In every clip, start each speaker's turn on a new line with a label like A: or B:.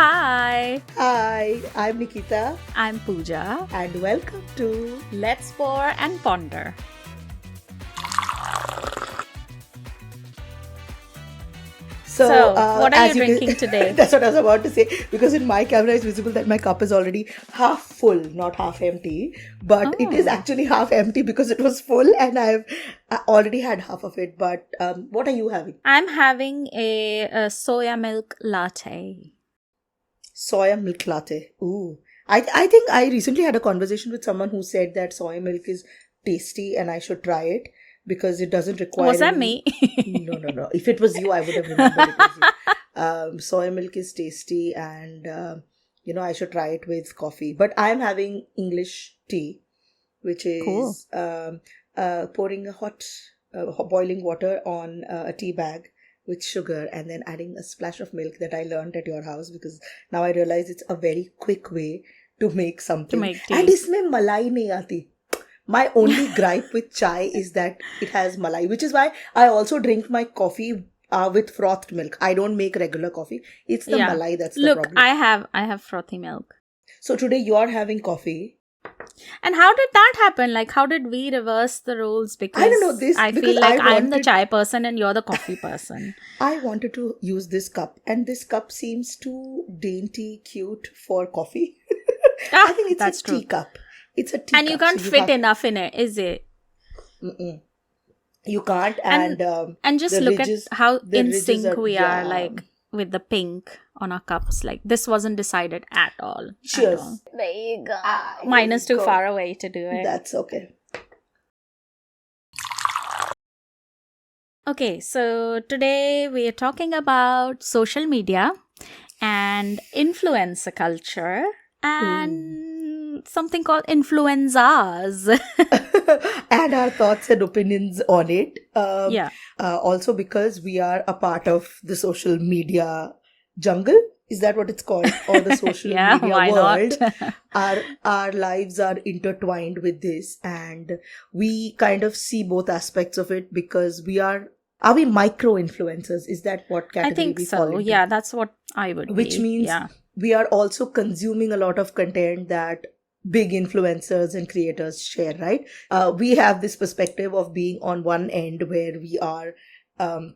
A: Hi,
B: Hi, I'm Nikita
A: I'm Pooja.
B: and welcome to
A: Let's pour and ponder. So, what are
B: as
A: you
B: can-
A: drinking today?
B: That's what I was about to say because in my camera it's visible that my cup is already half full, not half empty. But it is
A: Oh.
B: actually half empty because it was full and I've already had half of it. But what are you having?
A: I'm having a soya milk latte.
B: Soya milk latte. Ooh. I think I recently had a conversation with someone who said that soya milk is tasty and I should try it because it doesn't require
A: Was that
B: any...
A: me?
B: No. If it was you, I would have remembered it was you. Soya milk is tasty and, I should try it with coffee. But I'm having English tea, which
A: Cool.
B: is pouring a boiling water on a tea bag with sugar and then adding a splash of milk that I learned at your house because now I realize it's a very quick way to make something.
A: To make tea.
B: And isme malai nahi aati. My only gripe with chai is that it has malai, which is why I also drink my coffee with frothed milk. I don't make regular coffee. It's the
A: Yeah.
B: malai that's the
A: Look,
B: problem.
A: I have frothy milk.
B: So today you're having coffee.
A: And how did that happen? Like, how did we reverse the roles? Because
B: I don't know this
A: I
B: because
A: feel like I'm the
B: wanted-
A: chai person and you're the coffee person.
B: I wanted to use this cup, and this cup seems too dainty, cute for coffee. I think it's
A: that's
B: a tea
A: true.
B: cup. It's a tea
A: And
B: cup.
A: you can't
B: so
A: fit
B: have-
A: enough in it, is it?
B: Mm-mm. You can't,
A: And just
B: the
A: look
B: ridges-
A: at how
B: the
A: in
B: ridges
A: sync we are,
B: yeah.
A: like with the pink on our cups. Like this wasn't decided at all. at
B: Cheers.
A: all. There you go.
B: Here
A: Mine is
B: we
A: too
B: go.
A: far away to do it.
B: That's okay.
A: Okay, so today we are talking about social media and influencer culture and something called influenzas.
B: And our thoughts and opinions on it.
A: Yeah.
B: Also because we are a part of the social media jungle. Is that what it's called? Or the social
A: Yeah,
B: media
A: why
B: world.
A: not?
B: Our lives are intertwined with this, and we kind of see both aspects of it because are we micro influencers? Is that what
A: I
B: category
A: think
B: we fall
A: so.
B: into?
A: Yeah, that's what I would
B: Which
A: be.
B: means
A: yeah.
B: we are also consuming a lot of content that big influencers and creators share, right? We have this perspective of being on one end where we are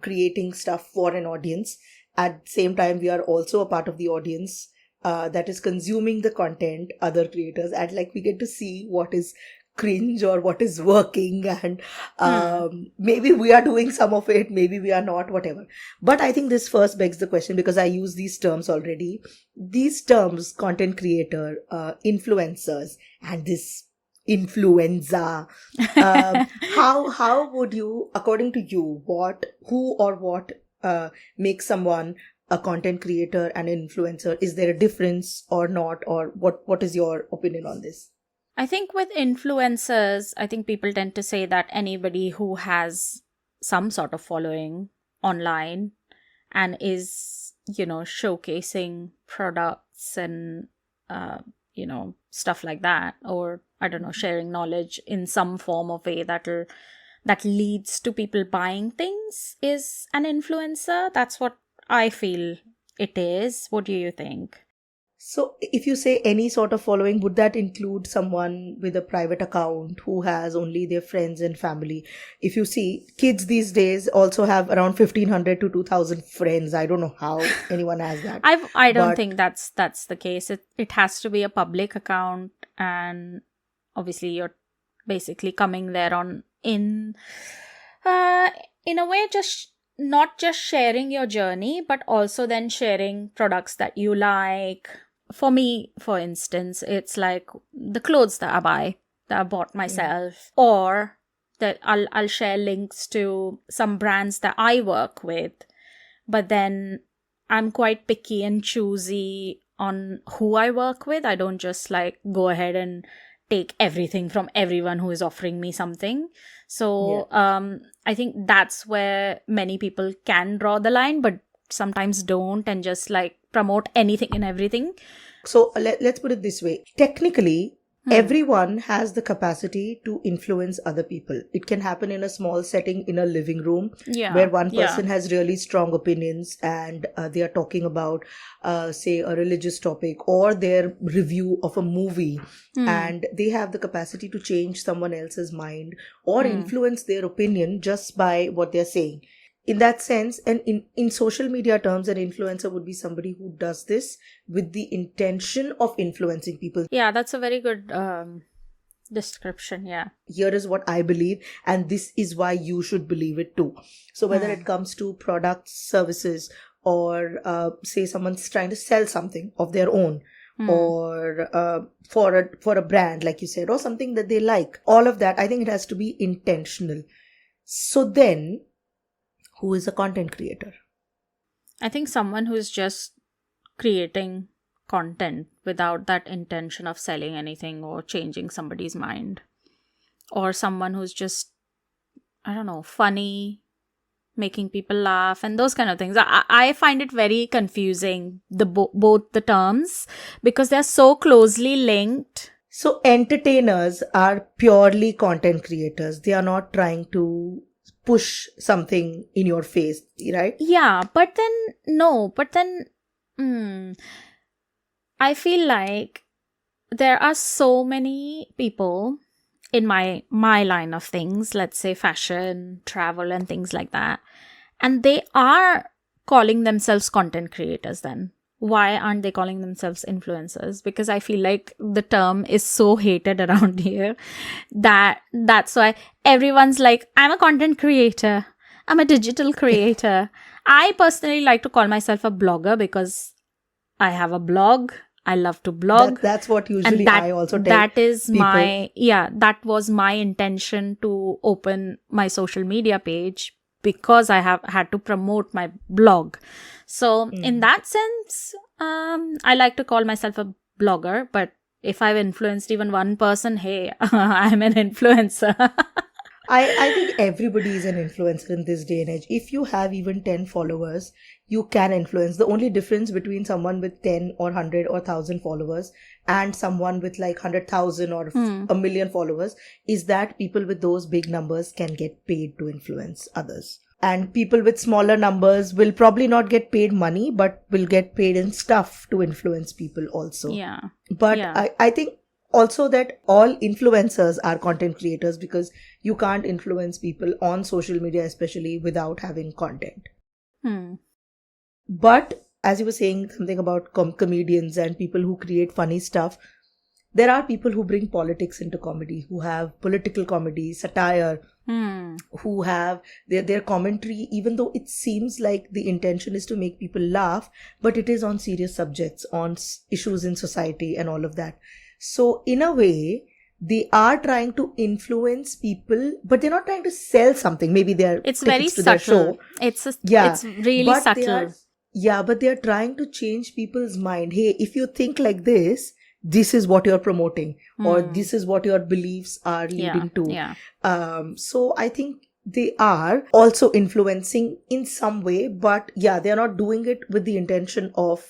B: creating stuff for an audience. At the same time, we are also a part of the audience that is consuming the content, other creators, and like we get to see what is cringe or what is working, and maybe we are doing some of it, maybe we are not, whatever. But I think this first begs the question because I use these terms already. These terms, content creator, influencers, and this influenza. How would you, according to you, who or what makes someone a content creator and an influencer? Is there a difference or not? Or what is your opinion on this?
A: I think with influencers, I think people tend to say that anybody who has some sort of following online and is, showcasing products and, stuff like that, or I don't know, sharing knowledge in some form of way that leads to people buying things is an influencer. That's what I feel it is. What do you think?
B: So if you say any sort of following, would that include someone with a private account who has only their friends and family? If you see, kids these days also have around 1,500 to 2,000 friends. I don't know how anyone has that.
A: I don't
B: But-
A: think that's the case. It has to be a public account, and obviously you're basically coming there in a way, just not just sharing your journey, but also then sharing products that you like. For me, for instance, it's like the clothes that I bought myself, or that I'll share links to some brands that I work with. But then I'm quite picky and choosy on who I work with. I don't just like go ahead and take everything from everyone who is offering me something. So I think that's where many people can draw the line, but sometimes don't, and just like promote anything and everything.
B: So let's put it this way. Technically, Everyone has the capacity to influence other people. It can happen in a small setting in a living room where one person has really strong opinions and they are talking about, say, a religious topic or their review of a movie, and they have the capacity to change someone else's mind or influence their opinion just by what they're saying. In that sense, and in social media terms, an influencer would be somebody who does this with the intention of influencing people.
A: Yeah, that's a very good description. Yeah.
B: Here is what I believe, and this is why you should believe it too. So whether it comes to products, services, or say someone's trying to sell something of their own, or for a brand, like you said, or something that they like, all of that, I think it has to be intentional. So then, who is a content creator?
A: I think someone who's just creating content without that intention of selling anything or changing somebody's mind. Or someone who's just, I don't know, funny, making people laugh and those kind of things. I find it very confusing, both the terms, because they're so closely linked.
B: So entertainers are purely content creators. They are not trying to push something in your face, right?
A: Yeah, but then I feel like there are so many people in my line of things, let's say fashion, travel and things like that, and they are calling themselves content creators. Then why aren't they calling themselves influencers? Because I feel like the term is so hated around here that's why everyone's like, I'm a content creator, I'm a digital creator. I personally like to call myself a blogger because I have a blog. I love to blog.
B: That's what usually I also tell
A: that is
B: people.
A: That was my intention to open my social media page, because I have had to promote my blog. So in that sense, I like to call myself a blogger, but if I've influenced even one person, hey, I'm an influencer.
B: I think everybody is an influencer in this day and age. If you have even 10 followers, you can influence. The only difference between someone with 10 or 100 or 1,000 followers and someone with like 100,000 or a million followers is that people with those big numbers can get paid to influence others. And people with smaller numbers will probably not get paid money, but will get paid in stuff to influence people also.
A: Yeah.
B: But yeah. I think also that all influencers are content creators, because you can't influence people on social media, especially without having content. But as you were saying something about comedians and people who create funny stuff, there are people who bring politics into comedy, who have political comedy, satire, who have their commentary, even though it seems like the intention is to make people laugh, but it is on serious subjects, on issues in society and all of that. So in a way, they are trying to influence people, but they're not trying to sell something. Maybe they're
A: it's very
B: to
A: subtle.
B: Their show.
A: It's really subtle.
B: But they're trying to change people's mind. Hey, if you think like this is what you're promoting, or this is what your beliefs are leading to.
A: Yeah.
B: So I think they are also influencing in some way, but yeah, they're not doing it with the intention of.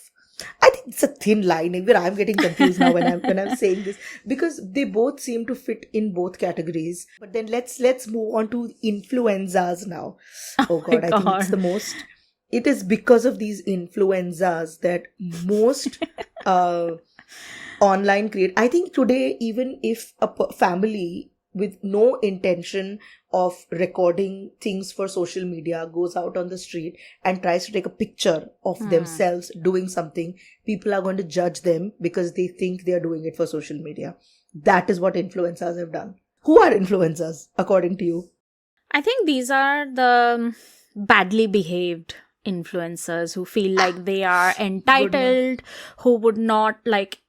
B: I think it's a thin line. Even I'm getting confused now when I'm saying this, because they both seem to fit in both categories. But then let's move on to influenzas now. Oh God, I think it's the most. It is because of these influenzas that most online create. I think today, even if a family with no intention of recording things for social media goes out on the street and tries to take a picture of themselves doing something, people are going to judge them because they think they are doing it for social media. That is what influencers have done. Who are influencers, according to you?
A: I think these are the badly behaved influencers who feel like they are entitled, who would not like.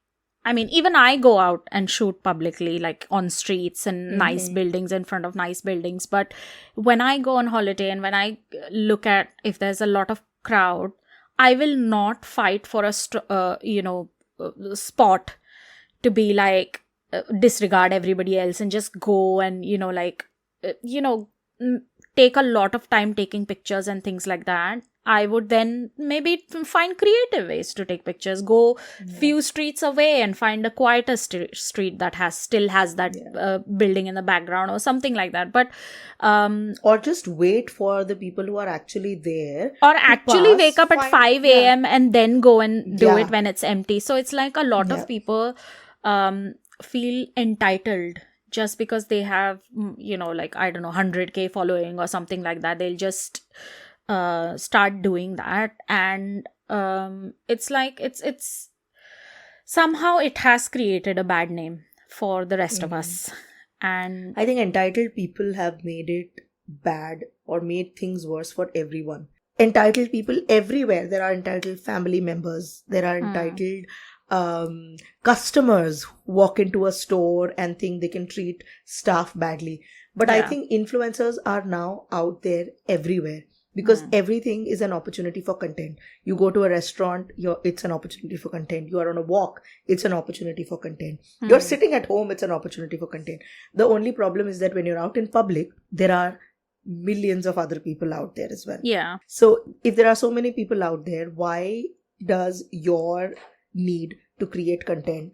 A: I mean, even I go out and shoot publicly, like on streets and nice buildings, in front of nice buildings. But when I go on holiday and when I look at if there's a lot of crowd, I will not fight for a spot to be like disregard everybody else and just go and take a lot of time taking pictures and things like that. I would then maybe find creative ways to take pictures. Go few streets away and find a quieter street that still has that building in the background or something like that. But
B: or just wait for the people who are actually there,
A: or actually wake up at 5 a.m. and then go and do it when it's empty. So it's like a lot of people feel entitled just because they have, like, I don't know, 100K following or something like that. They'll just start doing that, and it's like it's somehow it has created a bad name for the rest of us. And
B: I think entitled people have made it bad or made things worse for everyone. Entitled people everywhere. There are entitled family members, there are entitled customers who walk into a store and think they can treat staff badly. But I think influencers are now out there everywhere, because everything is an opportunity for content. You go to a restaurant, it's an opportunity for content. You are on a walk, it's an opportunity for content. You're sitting at home, it's an opportunity for content. The only problem is that when you're out in public, there are millions of other people out there as well.
A: Yeah.
B: So if there are so many people out there, why does your need to create content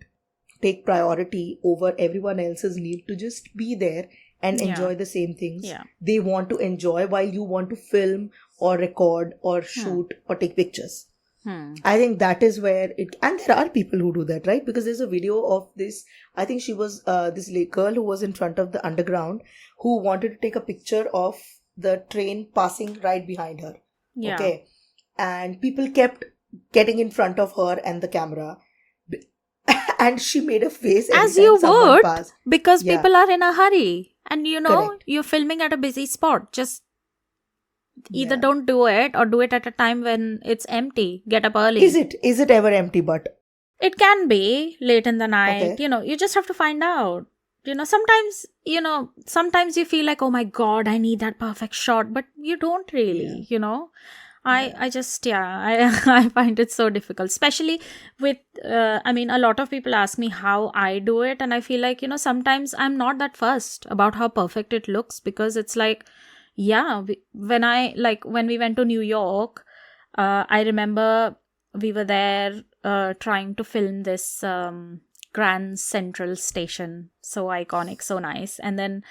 B: take priority over everyone else's need to just be there and enjoy the same things they want to enjoy while you want to film or record or shoot or take pictures? I think that is where and there are people who do that, right? Because there's a video of this, I think she was this girl who was in front of the underground who wanted to take a picture of the train passing right behind her.
A: Yeah.
B: Okay. And people kept getting in front of her and the camera. And she made a face
A: as you would,
B: passed.
A: Because people are in a hurry, and you're filming at a busy spot. Just either don't do it or do it at a time when it's empty. Get up early.
B: Is it ever empty? But
A: it can be late in the night.
B: Okay.
A: You just have to find out. Sometimes you feel like, oh my God, I need that perfect shot, but you don't really. I just, I find it so difficult, especially with, a lot of people ask me how I do it. And I feel like, sometimes I'm not that fussed about how perfect it looks, because it's like, when we went to New York, I remember we were there trying to film this Grand Central Station. So iconic, so nice. And then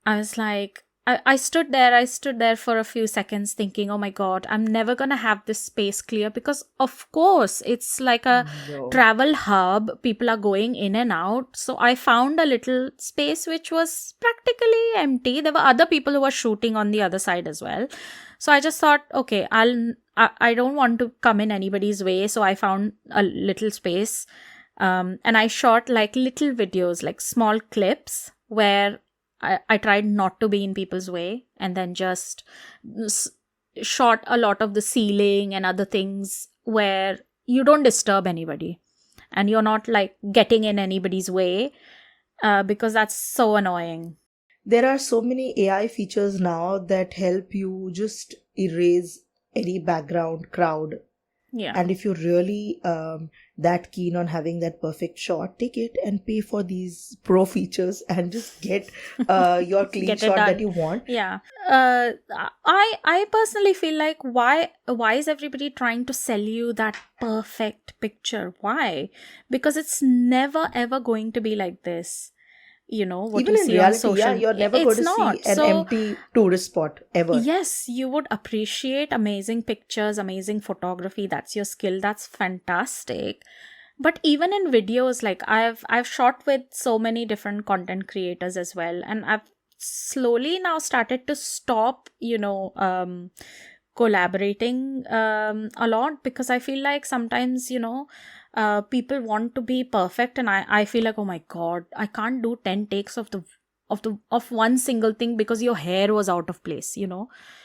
A: I was like, I stood there for a few seconds thinking, oh my God, I'm never going to have this space clear, because of course it's like a travel hub. People are going in and out. So I found a little space which was practically empty. There were other people who were shooting on the other side as well. So I just thought, okay, I don't want to come in anybody's way. So I found a little space. And I shot like little videos, like small clips where I tried not to be in people's way, and then just shot a lot of the ceiling and other things where you don't disturb anybody and you're not like getting in anybody's way, because that's so annoying.
B: There are so many AI features now that help you just erase any background crowd.
A: Yeah.
B: And if you're really that keen on having that perfect shot, take it and pay for these pro features and just get your clean shot that you want.
A: Yeah. I personally feel like why is everybody trying to sell you that perfect picture? Why? Because it's never ever going to be like this. What
B: even
A: you
B: in
A: see
B: reality,
A: on social,
B: you're never going to see an empty tourist spot ever.
A: Yes, you would appreciate amazing pictures, amazing photography. That's your skill. That's fantastic. But even in videos, like I've shot with so many different content creators as well, and I've slowly now started to stop, collaborating a lot, because I feel like sometimes, people want to be perfect, and I feel like, oh my God, I can't do 10 takes of one single thing because your hair was out of place.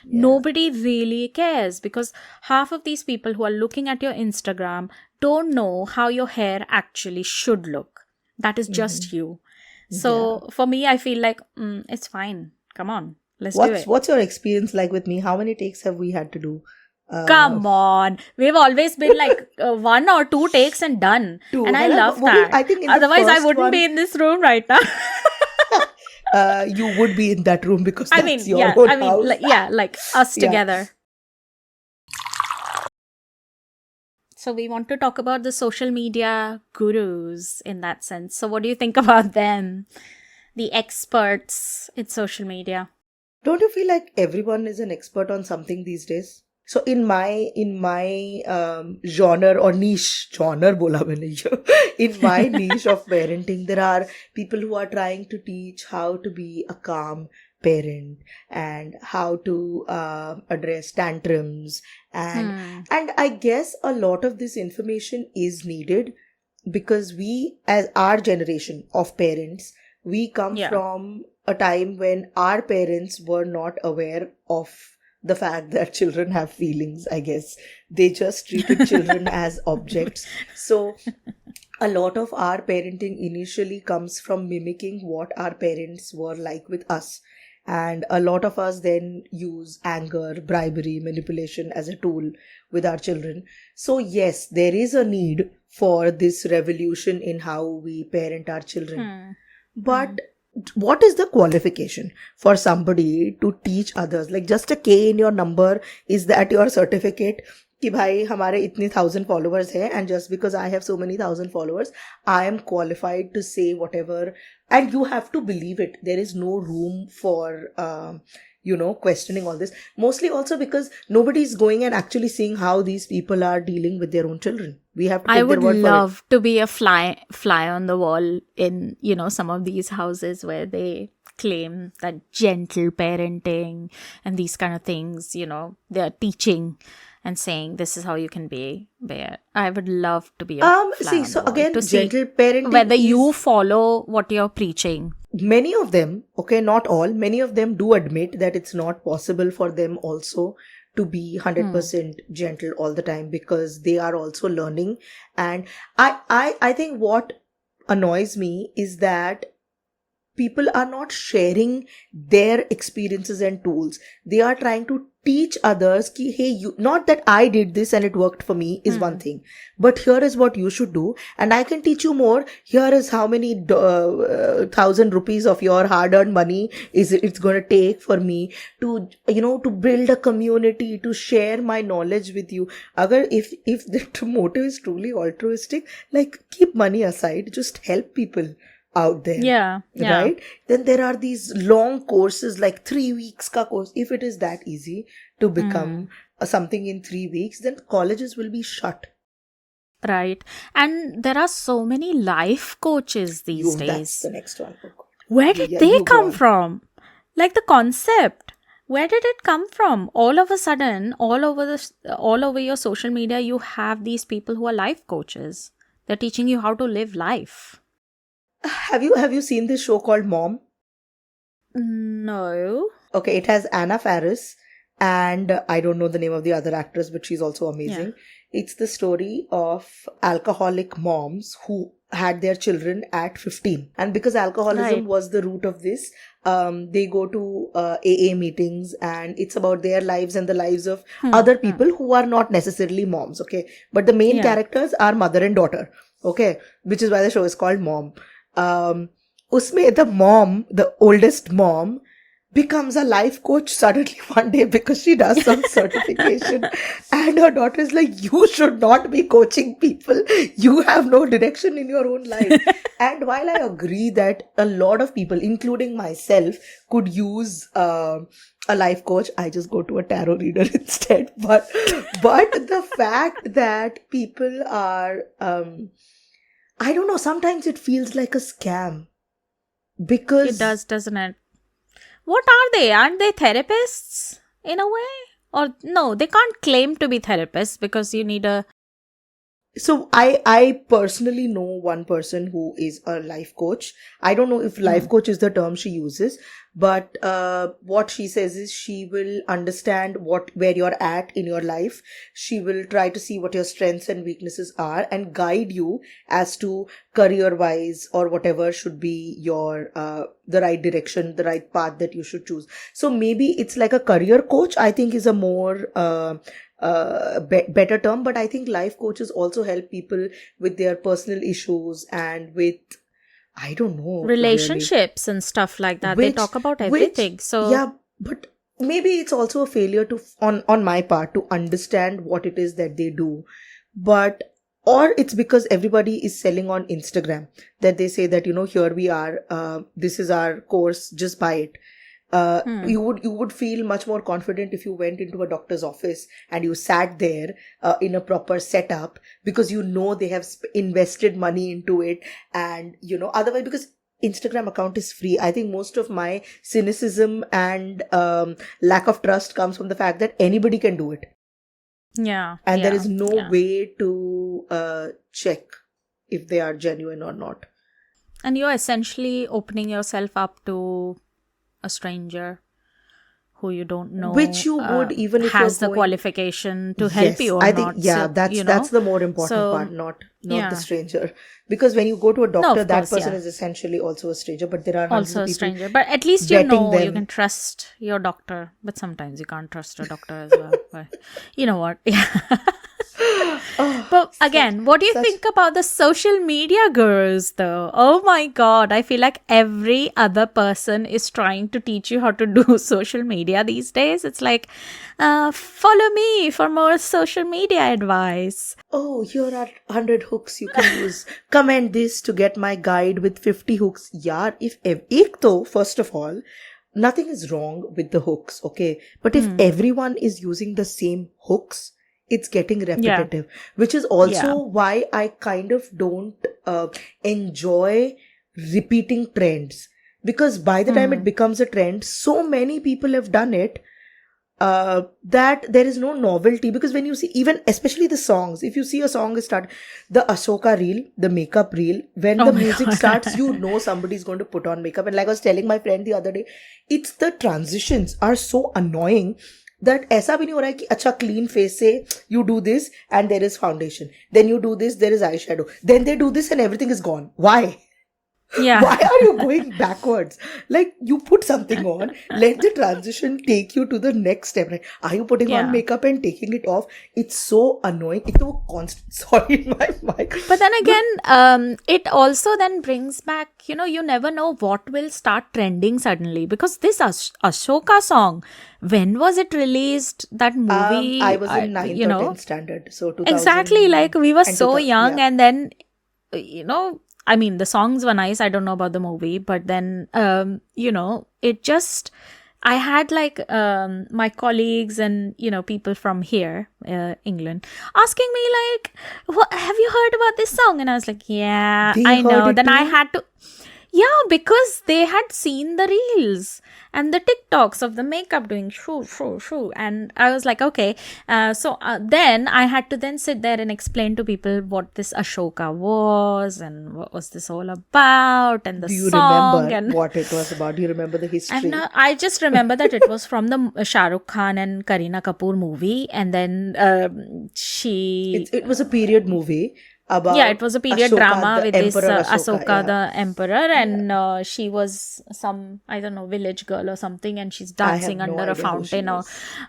A: Nobody really cares, because half of these people who are looking at your Instagram don't know how your hair actually should look. That is just you. So for me, I feel like it's fine. Come on, let's do it.
B: What's your experience like with me? How many takes have we had to do?
A: Come on, we've always been like 1 or 2 takes and done. And I love that.
B: I think
A: otherwise I wouldn't be in this room right now.
B: You would be in that room because that's your own house.
A: Like us together. So we want to talk about the social media gurus in that sense. So what do you think about them? The experts in social media.
B: Don't you feel like everyone is an expert on something these days? So in my genre or niche, genre bola maine ye. In my niche of parenting, there are people who are trying to teach how to be a calm parent and how to address tantrums, and
A: Hmm.
B: and I guess a lot of this information is needed because we, as our generation of parents, we come
A: Yeah.
B: from a time when our parents were not aware of the fact that children have feelings, I guess. They just treated children as objects. So a lot of our parenting initially comes from mimicking what our parents were like with us. And a lot of us then use anger, bribery, manipulation as a tool with our children. So, yes, there is a need for this revolution in how we parent our children.
A: Hmm.
B: But what is the qualification for somebody to teach others? Like just a K in your number, is that your certificate? कि भाई हमारे इतने 1,000 followers है, and just because I have so many 1,000 followers, I am qualified to say whatever, and you have to believe it. There is no room for questioning all this. Mostly also because nobody is going and actually seeing how these people are dealing with their own children. We have to
A: I
B: take their
A: would
B: word for it.
A: love to be a fly on the wall in, some of these houses where they claim that gentle parenting and these kind of things, they're teaching and saying this is how you can be. Where I would love to be a fly
B: See,
A: on
B: so
A: the wall
B: again,
A: to see
B: gentle parenting
A: whether
B: is,
A: you follow what you're preaching.
B: many of them, okay, not all, many of them do admit that it's not possible for them also to be 100% gentle all the time because they are also learning. And I think what annoys me is that people are not sharing their experiences and tools. They are trying to teach others ki, hey, you, not that I did this and it worked for me is one thing, but here is what you should do, and I can teach you more. Here is how many 1,000 rupees of your hard-earned money is it's going to take for me to to build a community, to share my knowledge with you. Agar if the motive is truly altruistic, like keep money aside, just help people out there.
A: Yeah.
B: Right? Then there are these long courses like 3 weeks ka course. If it is that easy to become something in 3 weeks, then colleges will be shut.
A: Right. And there are so many life coaches these
B: That's
A: days.
B: the next one.
A: Where did they come from? Like the concept. Where did it come from? All of a sudden, all over your social media, you have these people who are life coaches. They're teaching you how to live life.
B: Have you seen this show called Mom?
A: No.
B: Okay, it has Anna Faris and I don't know the name of the other actress, but she's also amazing. Yeah. It's the story of alcoholic moms who had their children at 15. And because alcoholism was the root of this, they go to AA meetings, and it's about their lives and the lives of other people who are not necessarily moms, okay? But the main characters are mother and daughter, okay? Which is why the show is called Mom. Usme the oldest mom, becomes a life coach suddenly one day because she does some certification, and her daughter is like, you should not be coaching people, you have no direction in your own life. And while I agree that a lot of people, including myself, could use a life coach, I just go to a tarot reader instead. But the fact that people are I don't know, sometimes it feels like a scam. Because
A: it does, doesn't it? What are they? Aren't they therapists in a way? Or no, they can't claim to be therapists because you need a...
B: So I personally know one person who is a life coach. I don't know if life coach is the term she uses, but what she says is she will understand where you're at in your life. She will try to see what your strengths and weaknesses are and guide you as to career-wise or whatever should be your the right direction, the right path that you should choose. So maybe it's like a career coach, I think, is a more better term. But I think life coaches also help people with their personal issues and with, I don't know,
A: relationships really, and stuff like that. They talk about everything. So
B: yeah, but maybe it's also a failure to on my part to understand what it is that they do. but or it's because everybody is selling on Instagram, that they say that, here we are, this is our course, just buy it. You would feel much more confident if you went into a doctor's office and you sat there in a proper setup, because they have invested money into it. And otherwise, because Instagram account is free, I think most of my cynicism and lack of trust comes from the fact that anybody can do it.
A: Yeah.
B: And there is
A: yeah,
B: no
A: yeah.
B: way to check if they are genuine or not.
A: And you're essentially opening yourself up to a stranger who you don't know,
B: Which you would, even if
A: has
B: you're
A: the
B: going...
A: qualification to help
B: Yes,
A: you or
B: I think,
A: not.
B: yeah,
A: So,
B: that's the more important
A: So,
B: part, not
A: yeah.
B: the stranger. Because when you go to a
A: No,
B: doctor,
A: of
B: that
A: course,
B: person
A: yeah.
B: is essentially also a stranger, but there are hundreds
A: Also
B: of
A: a
B: people
A: stranger. But at least you
B: vetting
A: know you
B: them.
A: can trust your doctor. But sometimes you can't trust a doctor as well. But you know what? Yeah.
B: Oh,
A: But again, what do you
B: such-
A: think about the social media gurus, though? Oh my God, I feel like every other person is trying to teach you how to do social media these days. It's like, follow me for more social media advice.
B: Oh, here are 100 hooks you can use. Comment this to get my guide with 50 hooks. Yaar, if ek to, first of all, nothing is wrong with the hooks, okay? But if everyone is using the same hooks, it's getting repetitive, which is also why I kind of don't enjoy repeating trends. Because by the time it becomes a trend, so many people have done it that there is no novelty. Because when you see, even especially the songs, if you see a song start, the Asoka reel, the makeup reel, when the music starts, somebody's going to put on makeup. And like I was telling my friend the other day, it's the transitions are so annoying that ऐसा भी नहीं हो रहा है कि अच्छा clean face से you do this and there is foundation, then you do this, there is eyeshadow, then they do this and everything is gone. Why?
A: Yeah.
B: Why are you going backwards? Like, you put something on, let the transition take you to the next step. Right? Are you putting on makeup and taking it off? It's so annoying. It's so constant. Sorry, my mic.
A: But then again, it also then brings back, you never know what will start trending suddenly. Because this Ashoka song, when was it released? That movie?
B: I was in 9th or 10th standard. So 2000.
A: Exactly, like we were so young,
B: yeah.
A: and then, I mean, the songs were nice. I don't know about the movie, but then, it just, I had like my colleagues and, people from here, England, asking me like, have you heard about this song? And I was like, yeah, I know. Then I had to, because they had seen the reels and the TikToks of the makeup doing shoo. And I was like, okay. So then I had to then sit there and explain to people what this Ashoka was and what was this all about and the song.
B: Do you remember what it was about? Do you remember the history?
A: I just remember that it was from the Shah Rukh Khan and Kareena Kapoor movie. And then
B: It was a period movie.
A: It was a period
B: Asoka,
A: drama with this
B: Asoka,
A: the emperor, and she was some, I don't know, village girl or something, and she's dancing under a fountain or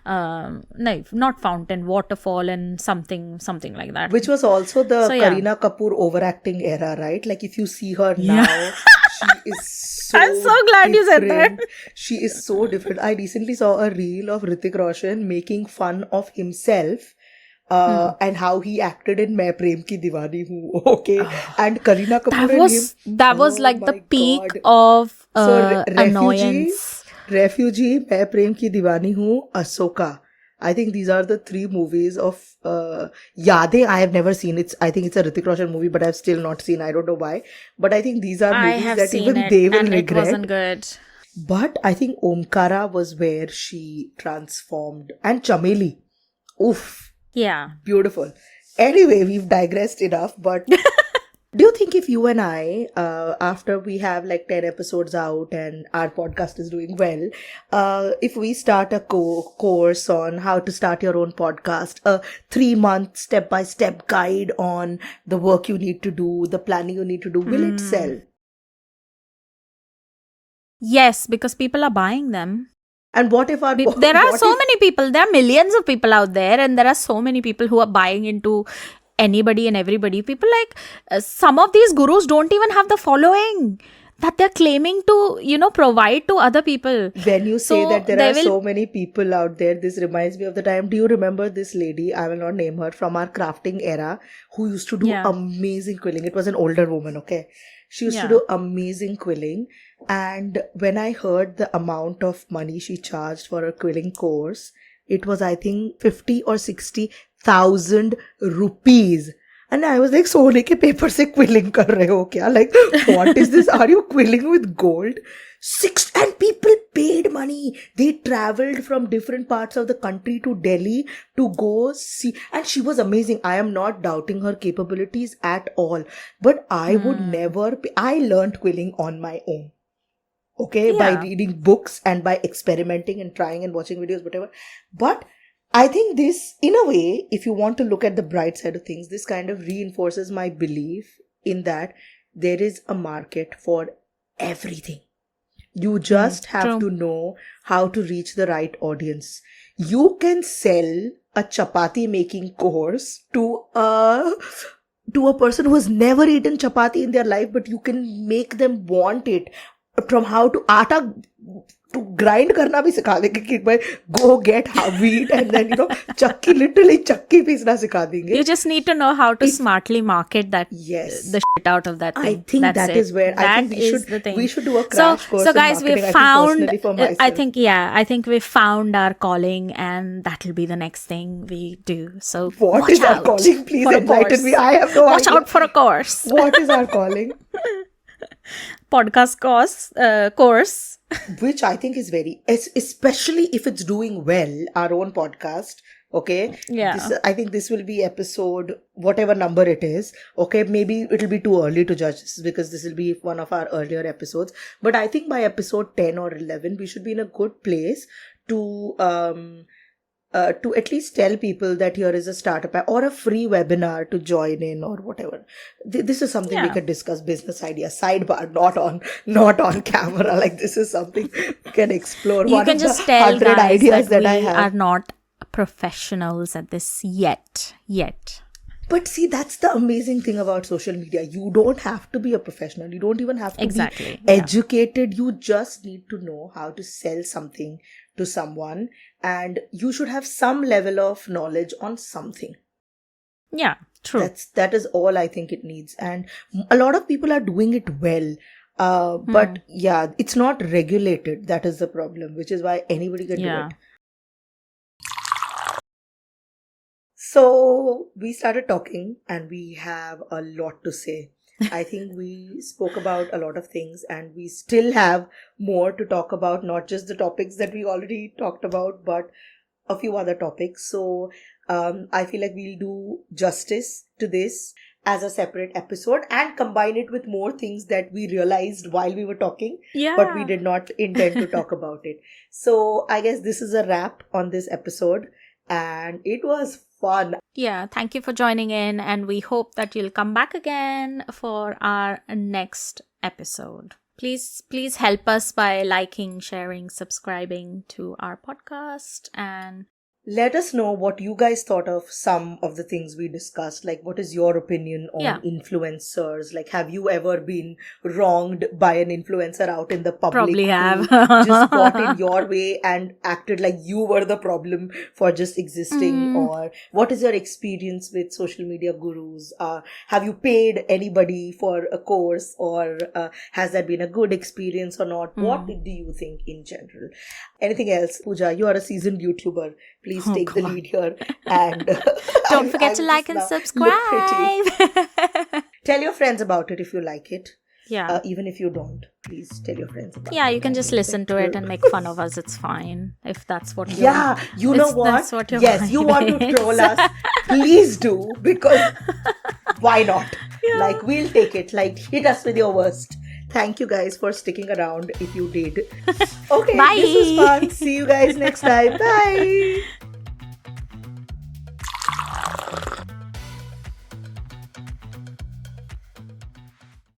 A: no, not fountain, waterfall and something like that.
B: Which was also the Kareena Kapoor overacting era, right? Like, if you see her now, she is so
A: I'm so glad you said that.
B: She is so different. I recently saw a reel of Hrithik Roshan making fun of himself. And how he acted in Main Prem Ki Diwani Hoon, okay, and Kareena Kapoor
A: that was like the peak of annoyance.
B: Refugee, Main Prem Ki Diwani Hoon, Asoka. I think these are the 3 movies of Yadein. I have never seen it. I think it's a Hrithik Roshan movie, but I've still not seen. I don't know why. But I think these are movies that even they will regret.
A: It wasn't good.
B: But I think Omkara was where she transformed, and Chameli. Oof.
A: Yeah.
B: Beautiful. Anyway, we've digressed enough, but do you think if you and I, after we have like 10 episodes out and our podcast is doing well, if we start a course on how to start your own podcast, a 3-month step-by-step guide on the work you need to do, the planning you need to do, will it sell?
A: Yes, because people are buying them.
B: And what if
A: there are so many people, there are millions of people out there, and there are so many people who are buying into anybody and everybody. People like some of these gurus don't even have the following. that they're claiming to, provide to other people.
B: When you say
A: So
B: that there
A: they
B: are
A: will-
B: so many people out there, this reminds me of the time. Do you remember this lady? I will not name her, from our crafting era, who used to do
A: Yeah.
B: amazing quilling. It was an older woman, okay? She used to
A: Yeah.
B: do amazing quilling. And when I heard the amount of money she charged for a quilling course, it was, I think, 50 or 60,000 rupees. And I was like, सोने के paper से quilling कर रहे हो क्या? Like, what is this? Are you quilling with gold? And people paid money. They traveled from different parts of the country to Delhi to go see. And she was amazing. I am not doubting her capabilities at all. But I would never. I learned quilling on my own. Okay, by
A: Yeah.
B: reading books and by experimenting and trying and watching videos, whatever. But I think this, in a way, if you want to look at the bright side of things, this kind of reinforces my belief in that there is a market for everything. You just have
A: true.
B: to know how to reach the right audience. You can sell a chapati making course to a person who has never eaten chapati in their life, but you can make them want it. From how to आटा to grind करना भी सिखा देंगे कि भाई go get wheat and then literally चक्की पीसना सिखा देंगे.
A: You just need to know how to smartly market that
B: Yes.
A: the shit out of that thing.
B: I think
A: That's
B: that
A: it.
B: is where I
A: That
B: think
A: is the thing.
B: we should do a crash course
A: So
B: in
A: guys,
B: marketing.
A: we
B: I
A: found.
B: think personally for myself.
A: I think we found our calling, and that'll be the next thing we do. So
B: What
A: watch
B: is our
A: out
B: calling? Please
A: for a
B: enlighten
A: course.
B: me. I have no
A: Watch
B: idea.
A: out for a course.
B: What is our calling?
A: Podcast course.
B: Which I think is very, especially if it's doing well, our own podcast. Okay.
A: Yeah.
B: I think this will be episode, whatever number it is. Okay. Maybe it'll be too early to judge this because this will be one of our earlier episodes. But I think by episode 10 or 11, we should be in a good place to at least tell people that here is a startup app or a free webinar to join in or whatever. This is something we
A: Yeah.
B: could discuss, business ideas, sidebar, not on camera. Like, this is something we can explore.
A: You
B: One
A: can
B: of
A: just
B: the
A: tell
B: 100
A: guys
B: ideas
A: that
B: that I
A: we
B: have.
A: are not professionals at this yet.
B: But see, that's the amazing thing about social media. You don't have to be a professional. You don't even have to
A: Exactly,
B: be
A: yeah.
B: educated. You just need to know how to sell something to someone. And you should have some level of knowledge on something.
A: Yeah, true.
B: That is all I think it needs. And a lot of people are doing it well. But yeah, it's not regulated. That is the problem, which is why anybody can do it. So we started talking and we have a lot to say. I think we spoke about a lot of things and we still have more to talk about, not just the topics that we already talked about, but a few other topics. So I feel like we'll do justice to this as a separate episode and combine it with more things that we realized while we were talking,
A: Yeah.
B: but we did not intend to talk about it. So I guess this is a wrap on this episode and it was fun.
A: Yeah, thank you for joining in, and we hope that you'll come back again for our next episode. Please help us by liking, sharing, subscribing to our podcast, and
B: Let us know what you guys thought of some of the things we discussed. Like, what is your opinion on influencers? Like, have you ever been wronged by an influencer out in the public?
A: Probably
B: who
A: have.
B: just got in your way and acted like you were the problem for just existing? Or what is your experience with social media gurus? Have you paid anybody for a course, or has that been a good experience or not? What do you think in general? Anything else? Pooja, you are a seasoned YouTuber. Please take the lead here. And
A: don't forget to like and subscribe.
B: Tell your friends about it if you like it.
A: Yeah.
B: Even if you don't, please tell your friends about it.
A: Yeah, you can just listen to it and make fun of us. It's fine if that's what you
B: Yeah, you know what?
A: That's what your
B: Yes, you want to
A: vibe
B: troll
A: is.
B: us. Please do, because why not? Like, we'll take it. Like, hit us with your worst. Thank you guys for sticking around if you did. Okay,
A: Bye.
B: this was fun. See you guys next time. Bye.